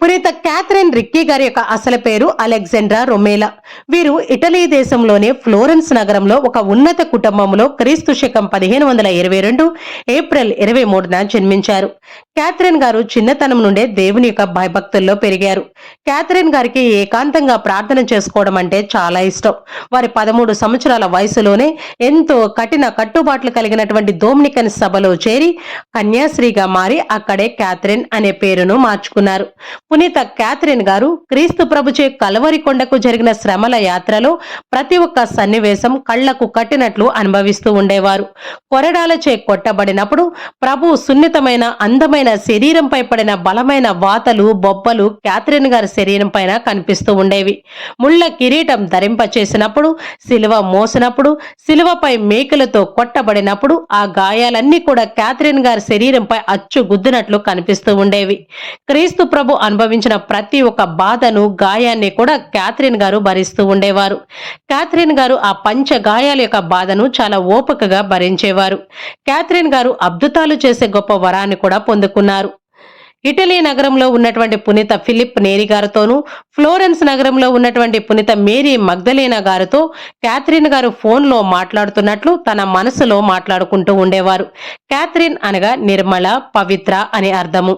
పునీత Catherine Ricky గారి యొక్క అసలు పేరు అలెగ్జాండ్రా రొమేలా. వీరు ఇటలీ దేశంలోని ఫ్లోరెన్స్ నగరంలో ఒక ఉన్నత కుటుంబంలో క్రీస్తు శకం 1522 ఏప్రిల్ 23న జన్మించారు. క్యాథరిన్ గారు చిన్నతనం నుండే దేవుని యొక్క భయభక్తుల్లో పెరిగారు. క్యాథరిన్ గారికి ఏకాంతంగా ప్రార్థన చేసుకోవడం అంటే చాలా ఇష్టం. వారి 13 సంవత్సరాల వయసులోనే ఎంతో కఠిన కట్టుబాట్లు కలిగినటువంటి డొమినికన్ సభలో చేరి కన్యాశ్రీగా మారి అక్కడే క్యాథరిన్ అనే పేరును మార్చుకున్నారు. పునీత క్యాథరిన్ గారు క్రీస్తు ప్రభుచే కలవరి కొండకు జరిగిన శ్రమల యాత్రలో ప్రతి ఒక్క సన్నివేశం కళ్లకు కట్టినట్లు అనుభవిస్తూ ఉండేవారు. కొరడాలచే కొట్టబడినప్పుడు ప్రభు సున్నితమైన అందమైన శరీరంపై పడిన బలమైన వాతలు బొబ్బలు క్యాథరిన్ గారి శరీరం పైన కనిపిస్తూ ఉండేవి. ముళ్ళ కిరీటం ధరింపచేసినప్పుడు, శిలువ మోసినప్పుడు, శిలువపై మేకులతో కొట్టబడినప్పుడు ఆ గాయాలన్నీ కూడా క్యాథరిన్ గారి శరీరంపై అచ్చు గుద్దినట్లు కనిపిస్తూ ఉండేవి. క్రీస్తు ప్రభు అనుభవించిన ప్రతి ఒక్క బాధను గాయాన్ని కూడా క్యాథరిన్ గారు భరిస్తూ ఉండేవారు. క్యాథరిన్ గారు ఆ పంచ గాయాల యొక్క బాధను చాలా ఓపికగా భరించేవారు. క్యాథరిన్ గారు అద్భుతాలు చేసే గొప్ప వరాన్ని కూడా పొందుకున్నారు. ఇటలీ నగరంలో ఉన్నటువంటి పునీత ఫిలిప్ నేరి గారితోనూ, ఫ్లోరెన్స్ నగరంలో ఉన్నటువంటి పునీత మేరీ మగ్దలేనా గారితో క్యాథరిన్ గారు ఫోన్లో మాట్లాడుతున్నట్లు తన మనసులో మాట్లాడుకుంటూ ఉండేవారు. క్యాథరిన్ అనగా నిర్మల, పవిత్ర అని అర్థము.